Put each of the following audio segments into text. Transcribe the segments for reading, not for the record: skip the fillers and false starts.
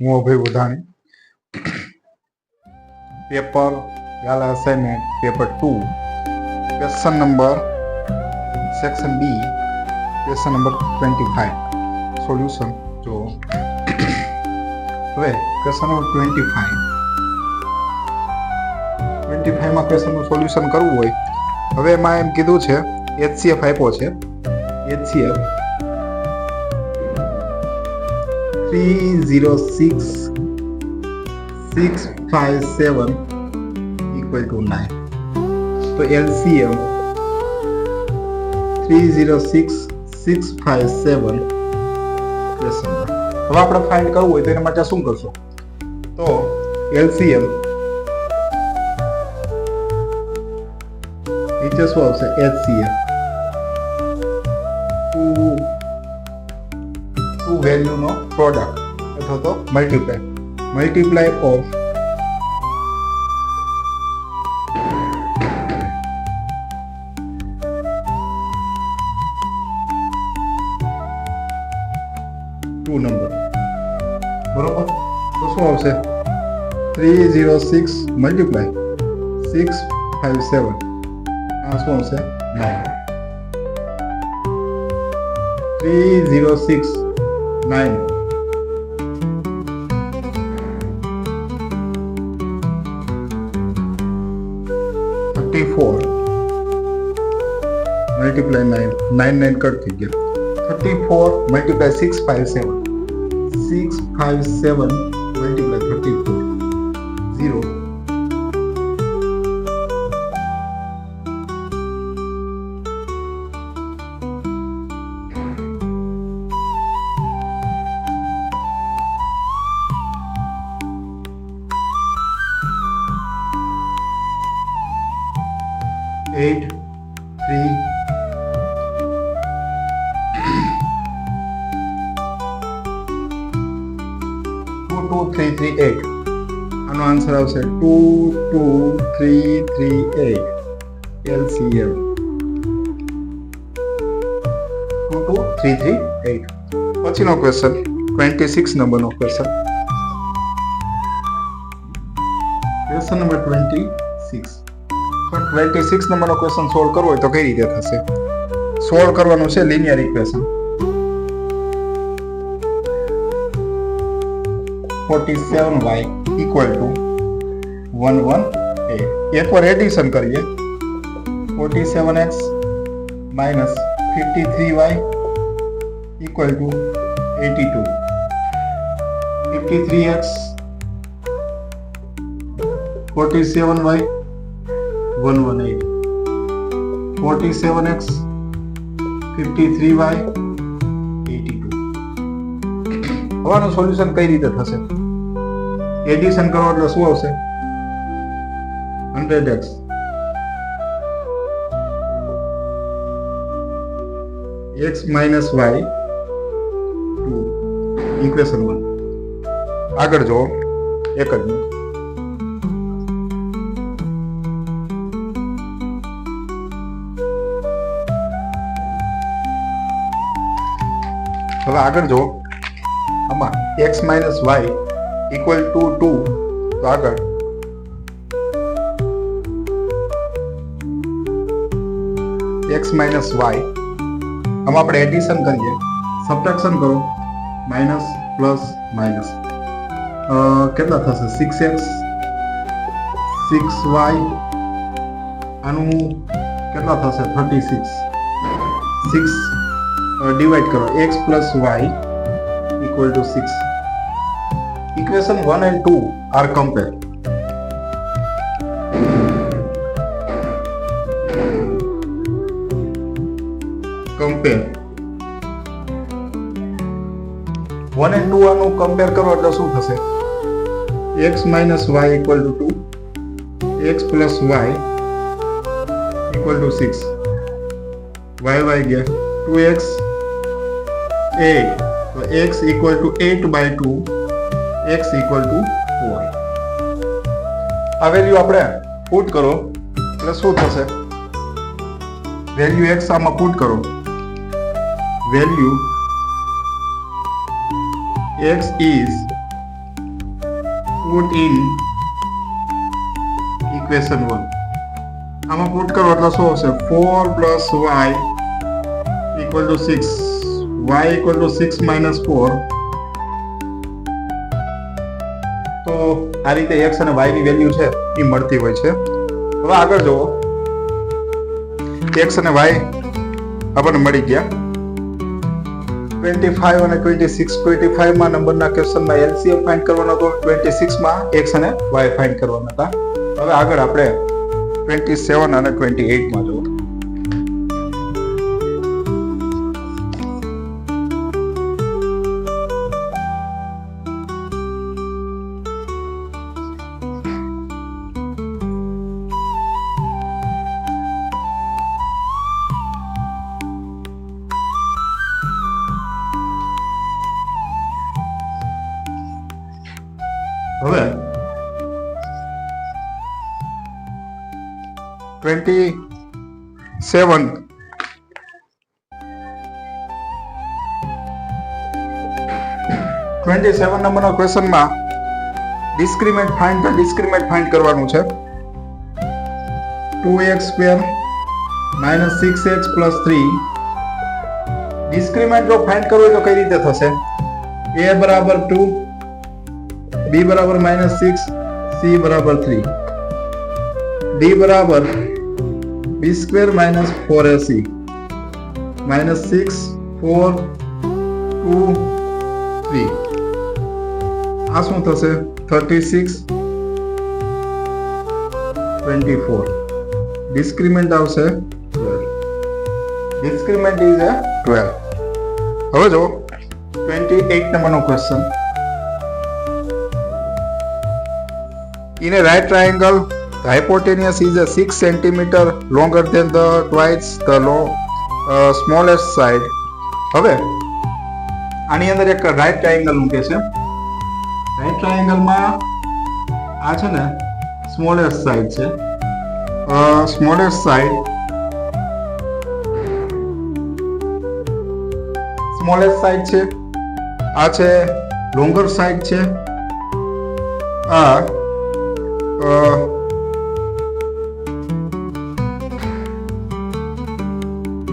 હું અભય ઉધાણી. પેપર વાલા assignment paper 2 question number section B question number 25 solution જો હવે ક્વેશ્ચન નંબર 25 માં ક્વેશ્ચનનું સોલ્યુશન કરવું હોય હવે એમાં એમ કીધું છે HCF આપ્યો છે HCF 306657 equal to 9. तो LCM 306657 ક્વેશ્ચન હવે આપણે ફાઇન્ડ કરવું હોય તો એના માટે શું કરશો તો LCM નીચે શું આવશે HCF ટુ વેલ્યુનો પ્રોડક્ટ અથવા તો મલ્ટીપ્લાય ઓફ ટુ નંબર બરોબર તો શું આવશે 306 મલ્ટીપ્લાય 657 આ શું આવશે 9 306 9 34 મલ્ટીપ્લાય 9 9 કટ થઈ ગયા 34 મલ્ટીપ્લાય 657 મલ્ટીપ્લાય 34 0 8 3 22338 આનો આન્સર આવશે 22338 LCM 22338 પછીનો ક્વેશ્ચન 26 નંબરનો ક્વેશ્ચન નંબર 26 26 નંબરનો ક્વેશ્ચન સોલ્વ કરવો હોય તો કઈ રીતે થશે સોલ્વ કરવાનું છે linear equation 47y equal to 118 એકવાર એડિશન કરીએ 47x minus 53y equal to 82 53x 47y 118 47x 53y 82 હવાનું સોલ્યુશન કઈ રીતે થશે એડિશન કરો એટલે શું આવશે 100x x minus y 2 equation 1 આગળ જો એક જ હવે આગળ જો આમાં x minus y equal to 2 તો આગળ x minus y આમાં આપણે એડિશન કરીએ સબટ્રેક્શન કરો માઇનસ પ્લસ માઇનસ કેટલા થશે 6x 6y આનું કેટલા થશે 36 6 ડિવાઈડ કરો x plus y equal to 6 equation 1 and 2 are compared compare 1 and 2 આનું કમ્પેર કરો એટલે શું થશે x minus y equal to 2 x plus y equal to 6 y ગયા 2x 8 તો x equal to 8 by 2 x equal to 4 આ value આપણે put કરો એટલે શું થશે વેલ્યુ x આમાં પુટ કરો value x is put in equation 1. આમાં પુટ કરો એટલે શું હશે? 4 plus y equal to 6, y equal to 6 minus 4. તો આ રીતે એક્સ અને વાય ની વેલ્યુ છે એ મળતી હોય છે. હવે આગળ જુઓ, એક્સ અને વાય આપણને મળી ગયા. 25 અને 26. 25 માં નંબરના ક્વેશ્ચનમાં એલસીએમ ફાઇન્ડ કરવાનો હતો, 26 માં એક્સ અને વાય ફાઇન્ડ કરવાના હતા. હવે આગળ આપણે 27 અને 28 માં જુઓ. હવે 27 નંબરના ક્વેશ્ચનમાં ડિસ્ક્રિમેન્ટ ફાઇન્ડ કરવાનું છે. 2x² - 6x + 3. ડિસ્ક્રિમેન્ટ જો ફાઇન્ડ કરવું હોય તો કઈ રીતે થશે? a બરાબર 2, b બરાબર -6, c બરાબર 3, d બરાબર b² - 4ac, -6, 4, 2, 3. આ શું થશે? 36, 24. ડિસ્ક્રિમેન્ટ આવશે 12. ડિસ્ક્રિમેન્ટ ઇઝ 12. હવે જો 28 નંબરનો question. In a right triangle, the hypotenuse is 6 cm longer than the twice the smallest side. હવે આની અંદર એક રાઈટ ટ્રાયેંગલ મૂકે છે. રાઈટ ટ્રાયેંગલમાં આ છે ને સ્મોલેસ્ટ સાઈડ છે. સ્મોલેસ્ટ સાઈડ છે. આ છે લોંગર સાઈડ છે. આ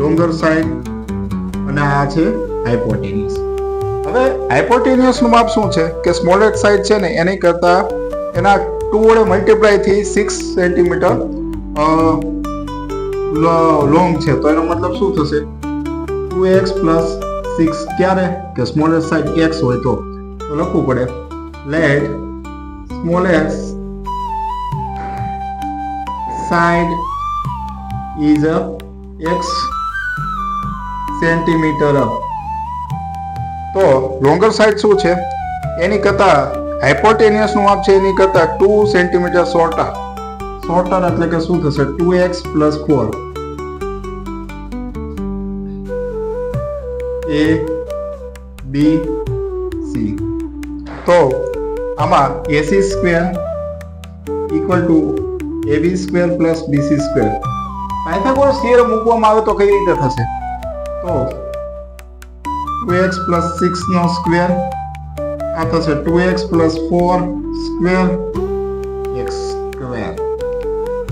લોંગર સાઈડ અને આ છે હાઇપોટેન્યુસ. હવે હાઇપોટેન્યુસ નું માપ શું છે કે સ્મોલેસ્ટ સાઈડ છે ને એની કરતા એના 2 વડે મલ્ટીપ્લાય થી 6 સેન્ટીમીટર લોંગ છે. તો એનો મતલબ શું થશે? 2x + 6. ક્યારે? કે સ્મોલેસ્ટ સાઈડ x હોય તો લખવું પડે let smallest side is x centimetre. તો લોંગર સાઈડ શું છે? એની કરતા હાઇપોટેન્યુસ નું માપ છે એની કરતા 2 સેન્ટીમીટર શોર્ટર એટલે કે શું થશે? 2x + 4. a b c. તો આમાં ac² = ab² + bc². Pythagoras theorem મૂકવામાં આવે તો કઈ રીતે થશે? તો 2x + 6 નો સ્ક્વેર, આ થશે 2x + 4 સ્ક્વેર x².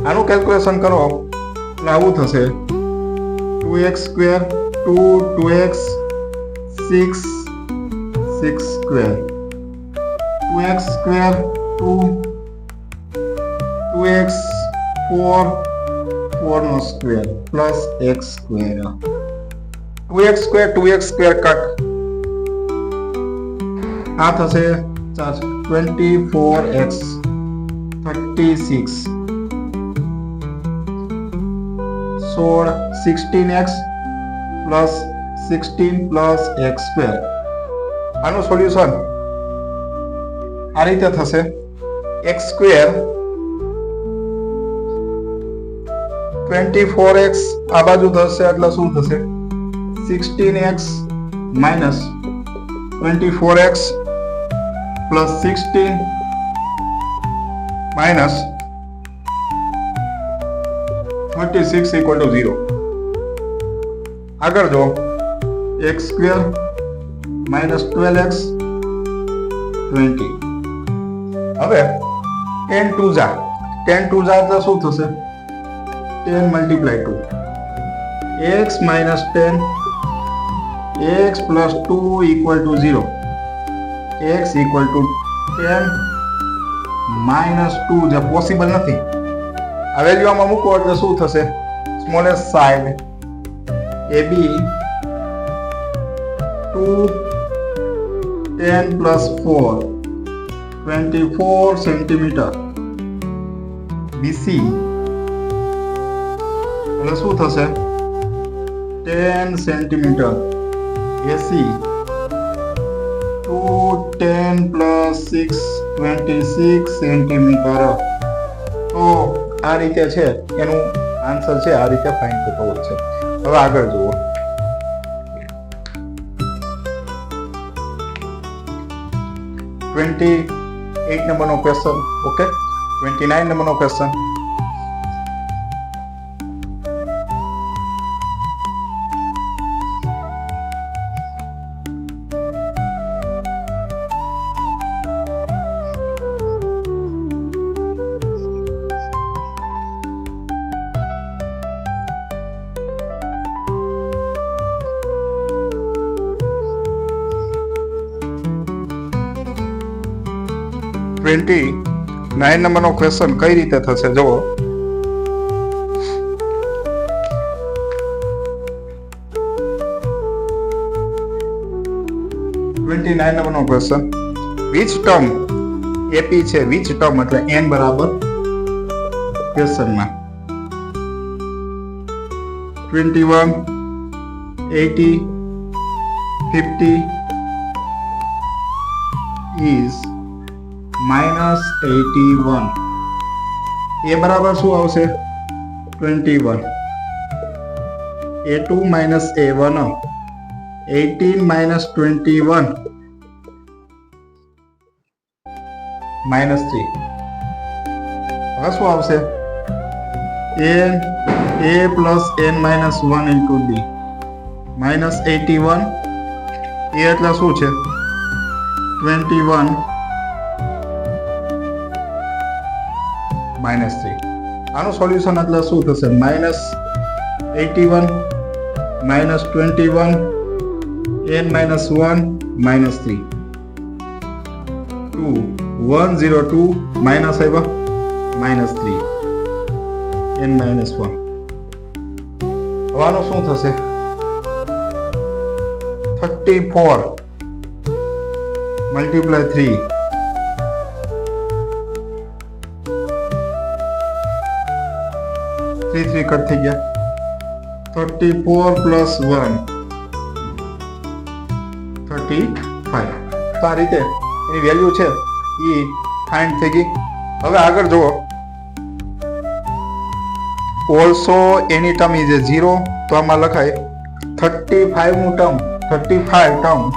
આનું કેલ્ક્યુલેશન કરો એટલે આવું થશે 2x², 2x, 6, 6², 2x², 2x, 4, 4 નો square plus x². 2x² cut આ થશે 24x, 36, 16, 16x plus 16 plus x². આનું સોલ્યુશન આ રીતે થશે x² 24x આ બાજુ થશે એટલે શું થશે 16x minus 24x plus 16 minus 36 equal to 0. આગળ જો x² minus 12x 20 હવે 10 2 જા એટલે શું થશે 10 multiply 2 x minus 10 x plus 2 equal to 0 x equal to 10 minus 2 જે પોસિબલ નથી આ વેલ્યુ આમાં મૂકો એટલે શું થશે smallest side AB 2 10 plus 4 24 centimeter BC એટલે શું થશે 10 centimeter AC 2 10 plus 6 26 centimeter તો આ રીતે છે એનું આન્સર છે આ રીતે ફાઇન્ડ થતો હોય છે હવે આગળ જુઓ $28 નંબરનો ક્વેશ્ચન ઓકે 29 નંબરનો ક્વેશ્ચન $29 નંબરનો ક્વેશ્ચન કઈ રીતે થશે જુઓ નંબરનો ક્વેશ્ચન which term AP છે which term એટલે n બરાબર ક્વેશ્ચનમાં 21 80 50 is minus 81 એ બરાબર શું આવશે 21 A2 minus A1 18 minus 21 minus 3 હવે શું આવશે A plus n minus 1 into D minus 81 એ એટલે શું છે 21 minus 3 આનું સોલ્યુશન એટલે શું થશે minus 81 minus 21 n minus 1 minus 3 2 102 minus આવ્યા minus 3 n minus 1 હવે આનું શું થશે 34 multiply 3 3 કટ થઈ ગયા 34 plus 1 35 તો આ રીતે એની વેલ્યુ છે એ ફાઇન્ડ થઈ ગઈ હવે આગળ જુઓ ઓલસો એની ટર્મ ઇઝ 0 તો આમાં લખાય 35 નું ટર્મ 35 ટર્મ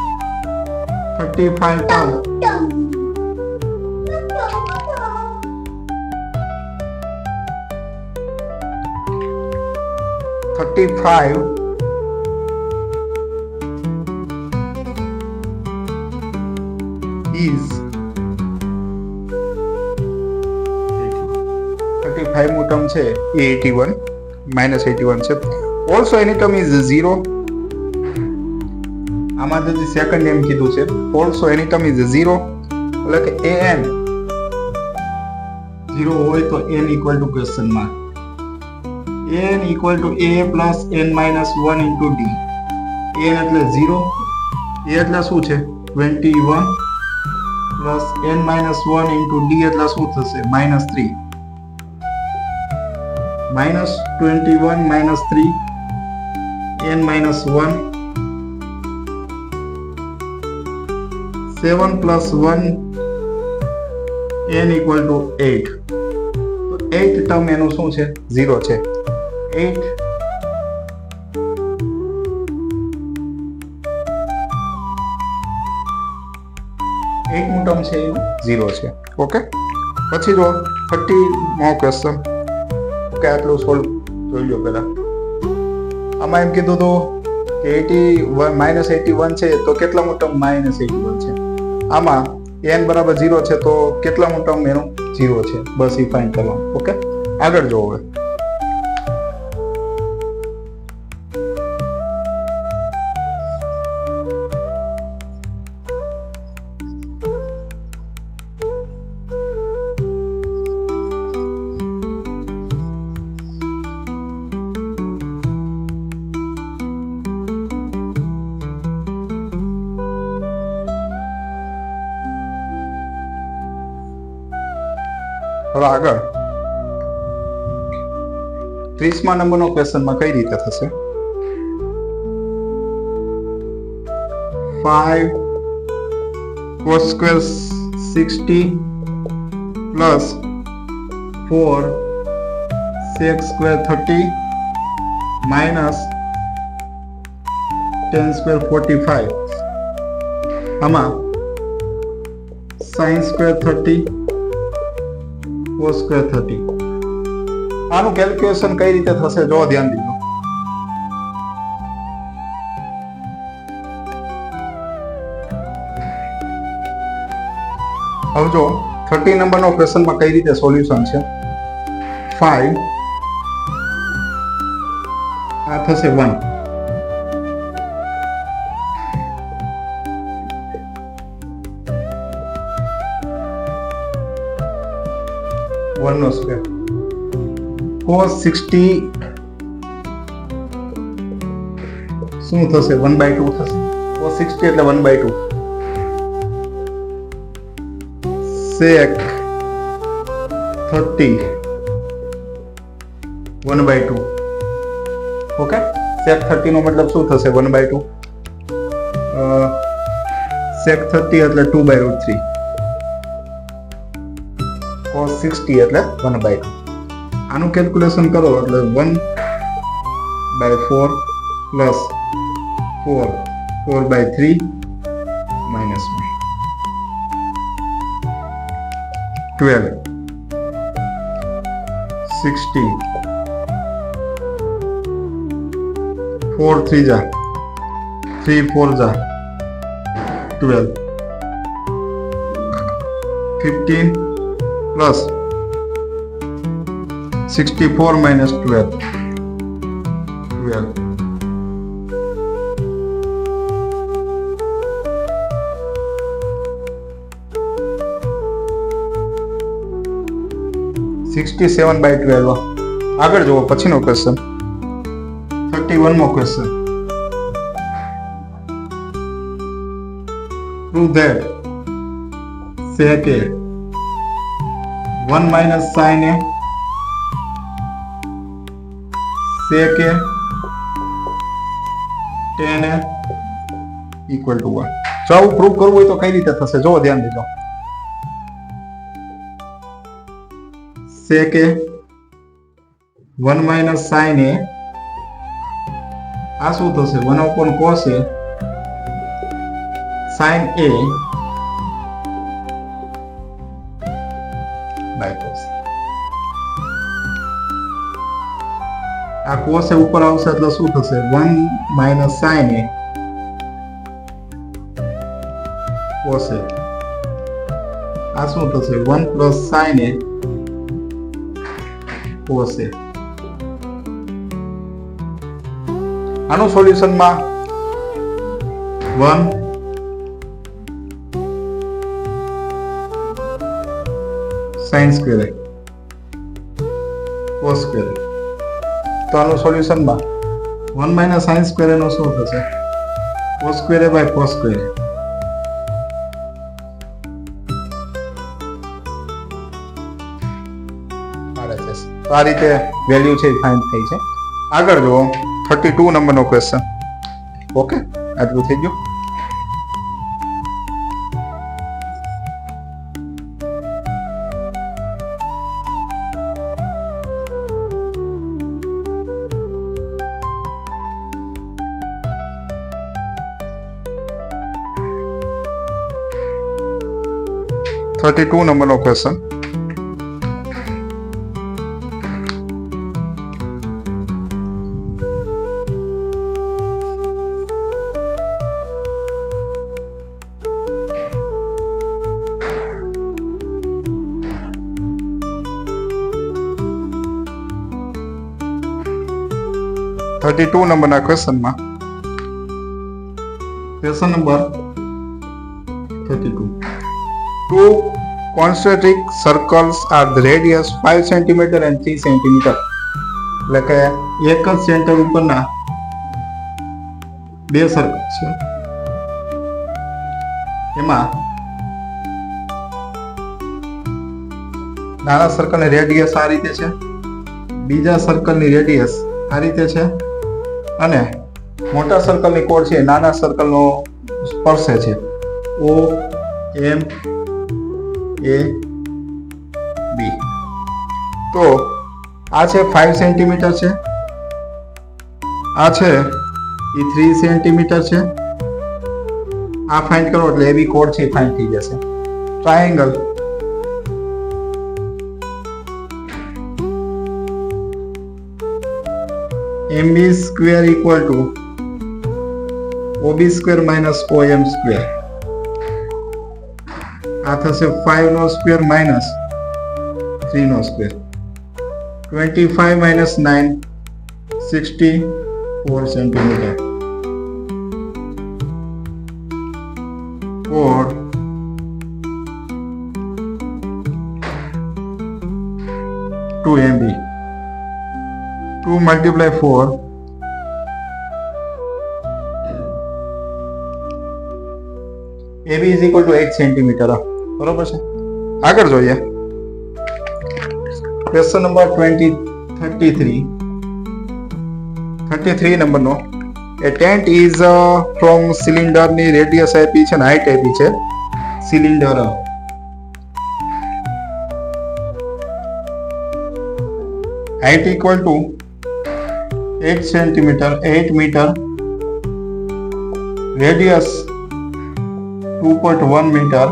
is 35 નું ટર્મ છે એ 81 minus 81 છે ઓલસો એની ટર્મ ઇઝ 0 આમાં જે સેકન્ડ નેમ કીધું છે ઓલસો એની ટર્મ ઇઝ 0 એટલે કે an 0 હોય તો n equal to question mark n equal to a plus n minus 1 into d n એટલે 0 a એટલે શું છે 21 plus n minus 1 into d એટલે શું થશે minus 3 minus 21 minus 3 n minus 1 7 plus 1 n equal to 8 તો 8 ટર્મ એનું શું છે 0 છે 8 નું ટર્મ છે એનું 0 છે ઓકે પછી જો 30 મો ક્વેશ્ચન ઓકે આટલું સોલ્વ જોઈ લો પહેલા આમાં એમ કીધું તો કે 81 છે તો કેટલામું ટર્મ -81 છે આમાં n બરાબર 0 છે તો કેટલામું ટર્મ એનું 0 છે, બસ એ ફાઇન્ડ કરવાનું. ઓકે, આગળ જો હવે આગળ 30મા નંબરનો ક્વેશ્ચનમાં કઈ રીતે થશે? 5 cos square 60 plus 4 sec square 30 minus 10 square 45 આમાં sin square 30 cos square 30 આનું કેલ્ક્યુલેશન કઈ રીતે થશે જો ધ્યાન દીધો. હવે જો 30 નંબરનો ક્વેશ્ચનમાં કઈ રીતે સોલ્યુશન છે. 5 આ થશે 1 1 નો સ્ક્વેર cos 60 શું થશે 1/2 થશે. cos 60 એટલે 1/2. sec 30 1/2. ઓકે, sec 30 નો મતલબ શું થશે 1/2. sec 30 એટલે 2/3. cos 60 એટલે 1/2. આનું કેલ્ક્યુલેશન કરો એટલે 1/4 પ્લસ 4/3 માઇનસ 1 12 60 4 3 જા 3 4 જા 12 15 પ્લસ 64 minus 12 67/12. આગળ જુઓ પછીનો ક્વેશ્ચન 31મો question. Prove that sec a 1 minus sin a sec a tan a equal to 1. જો આવું પ્રૂવ કરવું હોય તો કઈ રીતે થશે જો ધ્યાન દીધો. sec a 1 minus sin a આ શું થશે 1 cos a sin a by cos. આ cos એ ઉપર આવશે એટલે શું થશે 1 minus sin a cos a. આ શું થશે 1 plus sin a cos a. આનું સોલ્યુશનમાં 1 sin square cos square. તો આનું સોલ્યુશનમાં 1 minus sin square નો શું થશે cos square by cos square. તો આ રીતે વેલ્યુ છે ફાઇન્ડ થઈ છે. આગળ જુઓ 32 નંબરનો ક્વેશ્ચન. ઓકે, આટલું થઈ ગયું. નંબરનો ક્વેશ્ચન. 32 નંબરના ક્વેશ્ચનમાં question number 32 two concentric circles are the radius 5 cm and 3 cm એટલે કે એક જ સેન્ટર ઉપરના બે સર્કલ છે એમાં નાના સર્કલની રેડિયસ આ રીતે છે, બીજા સર્કલની રેડિયસ આ રીતે છે અને મોટા સર્કલની કોડ છે નાના સર્કલનો સ્પર્શે છે O M A B. તો આ છે 5 સેન્ટીમીટર છે, આ છે એ 3 સેન્ટીમીટર છે. આ ફાઇન્ડ કરો એટલે AB કોડ છે ફાઇન્ડ થઈ જશે. Triangle MB square equal to OB square minus OM square. આ થશે 5 નો square minus 3 no square. 25 minus 9 64 centimeter or 2 MB. 2 multiply 4 AB is equal to 8 centimeter. બરોબર છે. આગળ જોઈએ ક્વેશ્ચન નંબર 33 નંબરનો. એ ટેન્ટ ઇઝ ફ્રોમ સિલિન્ડરની રેડિયસ આપી છે અને હાઈટ આપી છે. Cylinder height equal to 8 centimetre 8 metre, radius 2.1 metre.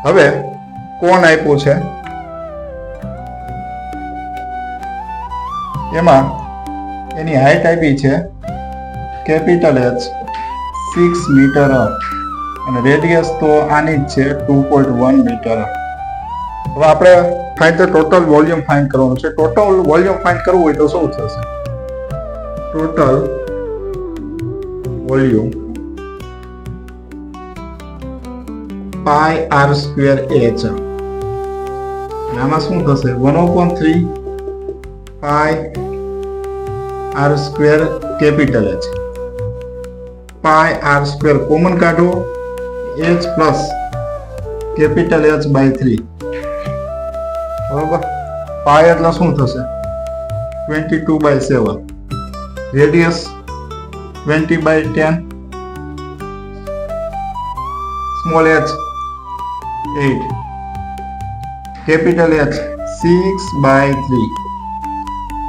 હવે કોણ આપ્યું છે એમાં એની હાઈટ આપી છે કેપિટલ H 6 મીટર અને રેડિયસ તો આની જ છે 2.1 મીટર. હવે આપણે find the total volume find કરવાનું છે. ટોટલ વોલ્યુમ ફાઇન્ડ કરવું હોય તો શું થશે? Total volume pi r square h. આમાં શું થશે? 1/3 pi r square capital H. Pi r square common કાઢો, h plus capital H by 3. બરોબર. પાઈ એટલે શું થશે? 22/7. Radius 20/10. Small h 8. Capital H 6/3.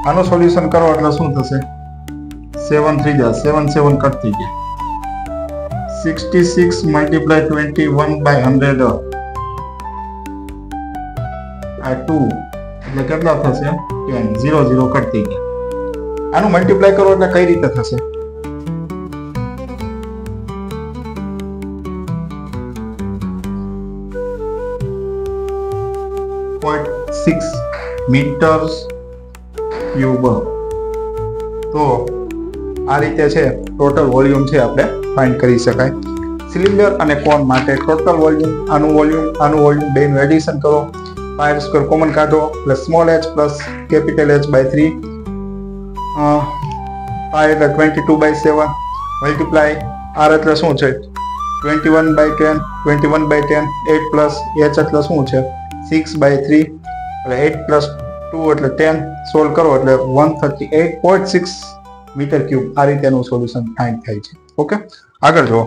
આનું સોલ્યુશન કરો એટલે શું થશે? 7 3 જા 7 7 કટ થઈ ગયા. 66 મલ્ટીપ્લાય 21/100 આ 2 એટલે કેટલા થશે? 10 0 0 કટ થઈ ગયા. આનું મલ્ટીપ્લાય કરો એટલે કઈ રીતે થશે? 0.6 મીટર્સ ક્યુબ. તો આ રીતે છે ટોટલ વોલ્યુમ છે આપણે ફાઇન્ડ કરી શકાય. સિલિન્ડર અને કોન માટે ટોટલ વોલ્યુમ, આનું વોલ્યુમ બેનું એડિશન કરો, પાઈ સ્ક્વેર કોમન કાઢો plus small h plus capital H by 3. Pi એટલે 22/7 મલ્ટીપ્લાય r એટલે શું છે? 21/10 21/10. 8 પ્લસ h એટલે શું છે? 6/3 એટલે 8 પ્લસ 2 એટલે 10. સોલ્વ કરો એટલે 138.6 મીટર ક્યુબ. આ રીતે એનું સોલ્યુશન ફાઇન્ડ થાય છે. ઓકે, આગળ જુઓ.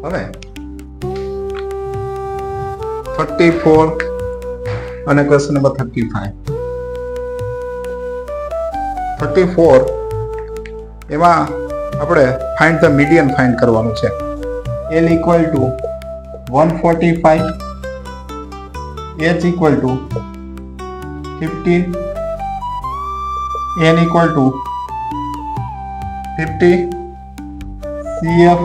હવે 34 અને ક્વેશ્ચન નંબર 35 34 એમાં આપણે ફાઇન્ડ ધ મીડિયન ફાઇન્ડ કરવાનું છે. L equal to 145, H equal to 15, N equal to 50, CF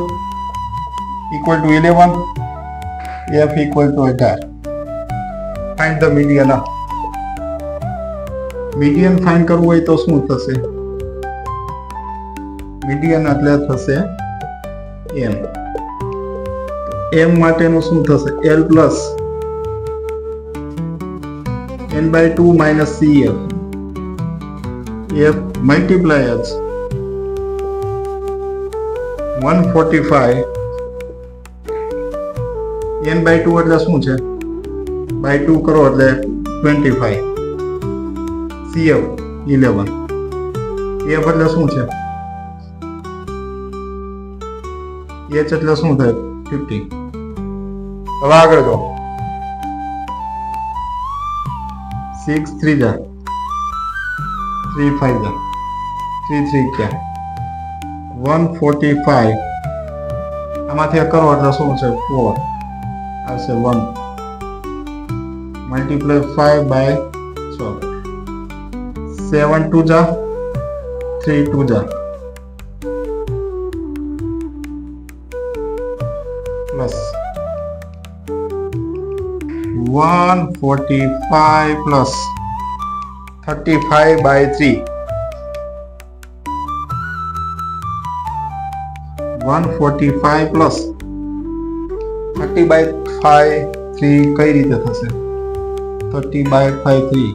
equal to 11, F equal to 18. Find the median. Median find કરવું હોય તો શું થશે? મીડિયન એટલે થશે m. m માટેનું શું થશે? l plus n/2 minus cf. f multipliers 145 n/2 એટલે શું છે? બાય 2 કરો એટલે 25. CF 11. F એટલે શું છે? H એટલે શું થાય? 50. હવે આગળ જો 6 3 જા 3 5 જા 3 3 ક્યાં 145 આમાંથી કરો એટલે શું છે? 4 આવશે 1 મલ્ટીપ્લાય 5 બાય 6 7 2 જા 3 2 જા plus 145 plus 35 by 3 145 plus 30 by 5 3 કઈ રીતે થશે? 30 by 5 3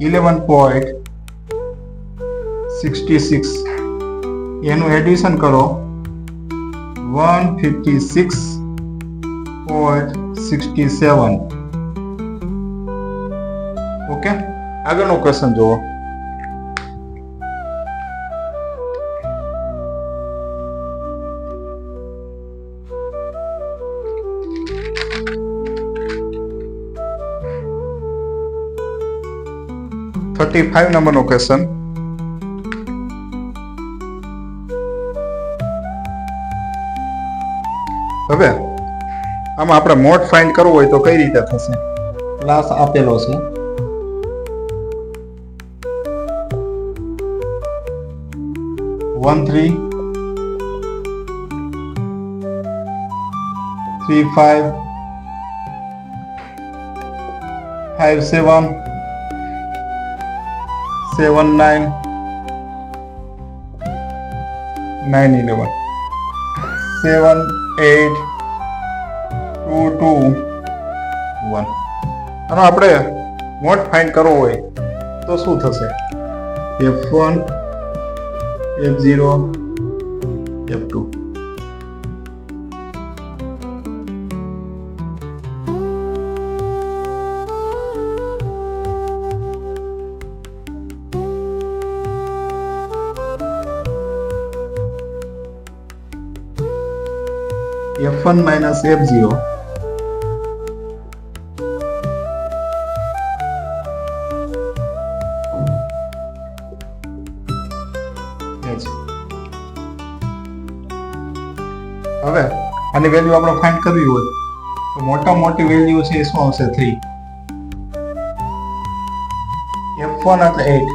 11.66 એનું એડિશન કરો 156.67. ઓકે, આગળનો ક્વેશ્ચન જુઓ. $35 નંબરનો ક્વેશ્ચન. હવે આમાં આપણે મોડ ફાઇન્ડ કરવો હોય તો કઈ રીતે થશે? ક્લાસ આપેલો છે (1 3 3 5 5 7 7 9 9 11 7 8 2 2 1. આનો આપણે મોડ ફાઇન્ડ કરવો હોય તો શું થશે? F1 F0 F2. F1 minus F0 હવે આની વેલ્યુ આપણે ફાઇન્ડ કરવી હોય તો મોટા મોટી વેલ્યુ છે એ શું આવશે? 3. F1 એટલે 8.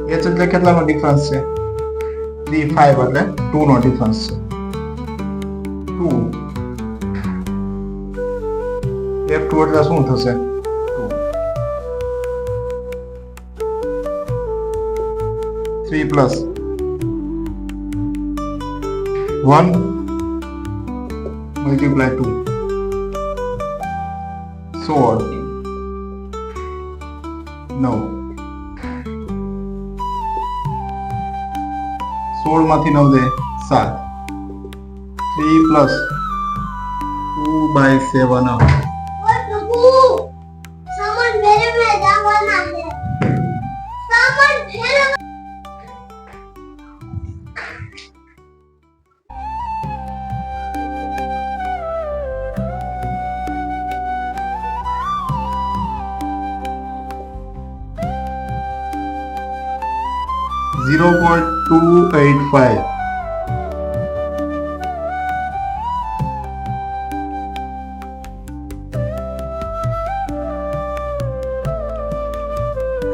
H એટલે કેટલાનો ડિફરન્સ છે? 3 5 એટલે 2 નો ડિફરન્સ છે. 2 F2 એટલે શું થશે? 2 3 પ્લસ 1 મલ્ટીપ્લાય 2 16 16 માંથી 9 દે 7 3 પ્લસ 2/7 सामान मेरे में जावाना है सामान मेरे 0.285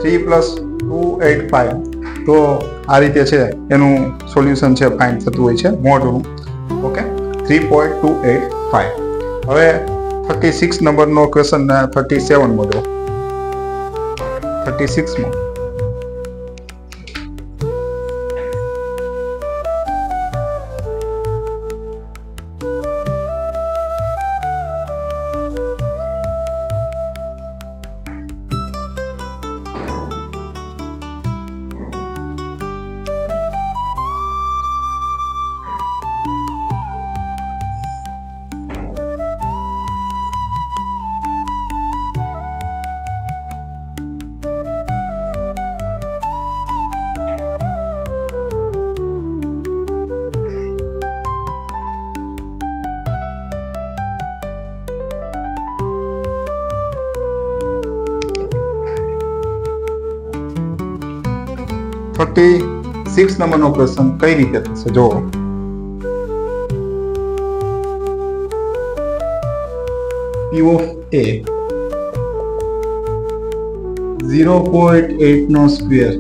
3 પ્લસ 285 તો આ રીતે છે એનું સોલ્યુશન છે ફાઇન્ડ થતું હોય છે મોડનું ઓકે 3.285 હવે 36 નંબરનો ક્વેશ્ચન 37 માં દો 36 માં सिक्स नंबर नो क्वेश्चन कई रीते थशे जो P of A 0.8 नो square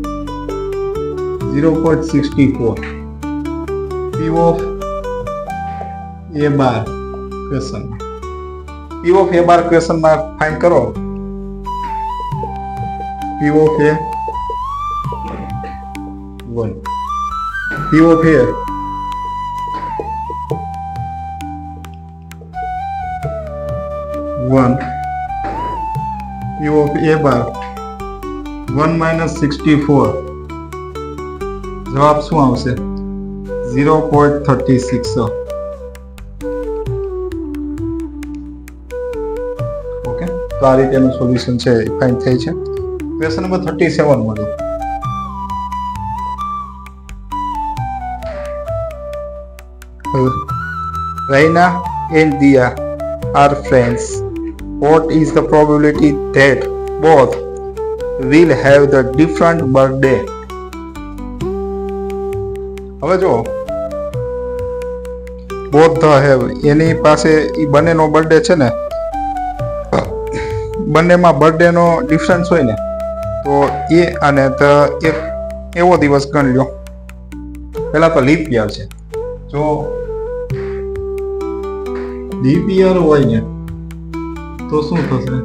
0.64 P of A bar question P of A bar question में फाइंड करो P of A 1 P of A 1 P of A bar 1 minus 64 जवाब શું આવશે 0.36 ઓકે તો આ રીતેનું સોલ્યુશન છે ફાઇન્ડ થઈ છે ક્વેશ્ચન નંબર 37 માં જો Raina and Dia are friends. What is the probability that both will have the different birthday? હવે જો both the have એની પાસે ઈ બંનેનો બર્થડે છે ને બંનેમાં બર્થડે નો ડિફરન્સ હોય ને તો એ અને ધ એક એવો દિવસ ગણી લો પહેલા તો લીપ યર છે જો લીપ યર હોય ને તો શું થશે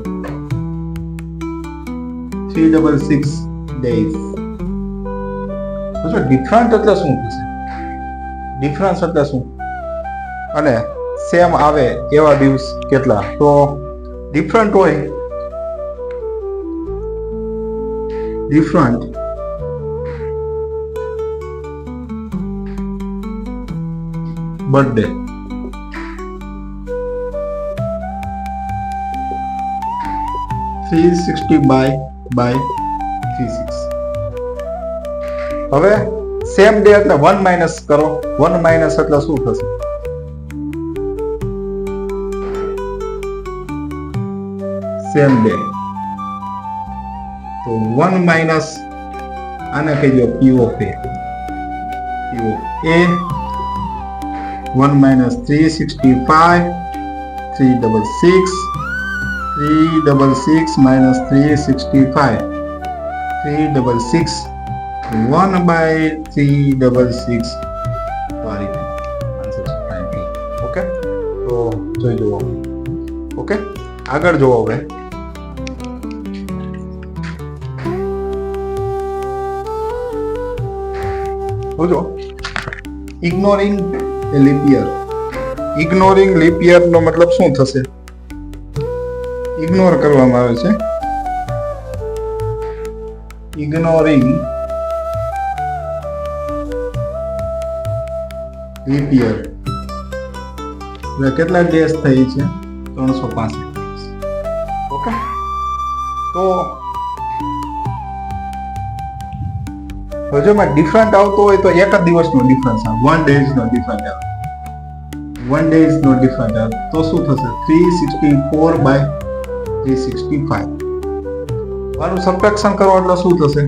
366 ડેઝ તો ડિફરન્ટ એટલે શું થશે ડિફરન્સ એટલે શું અને સેમ આવે એવા દિવસ કેટલા તો ડિફરન્ટ હોય ડિફરન્ટ બર્થડે 360 by 36 હવે સેમ ડે એટલે 1 માઇનસ કરો 1 માઇનસ એટલે શું થશે સેમ ડે તો 1 માઇનસ આને કહી દો P of A 1 minus 365 366 366 minus 365 366 1 by 366 sorry answer છે ઓકે તો જોઈ જુઓ ઓકે આગળ જોવો હવે જોજો ignoring leap year ignoring leap year નો મતલબ શું થશે ઇગ્નોર કરવામાં આવે છે ઇગ્નોરિંગ લીપ યર કેટલા ડેઝ થઈ છે 365 ઓકે તો જો માં ડિફરન્ટ આવતો હોય તો એક જ દિવસનો ડિફરન્સ આવે 1 ડેઝ નો ડિફરન્ટ આવે 1 ડેઝ નો ડિફરન્ટ આવે તો શું થશે 364 બાય 365 આનું સબટ્રેક્શન કરો એટલે શું થશે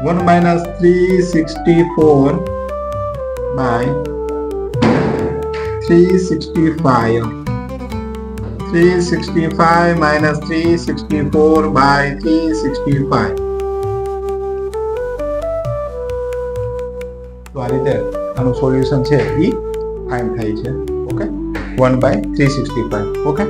1 માઇનસ 364 બાય 365 365 minus 364 by 365 તો આ રીતે આનું સોલ્યુશન છે એ ફાઇન્ડ થાય છે ઓકે 1 by 365 ઓકે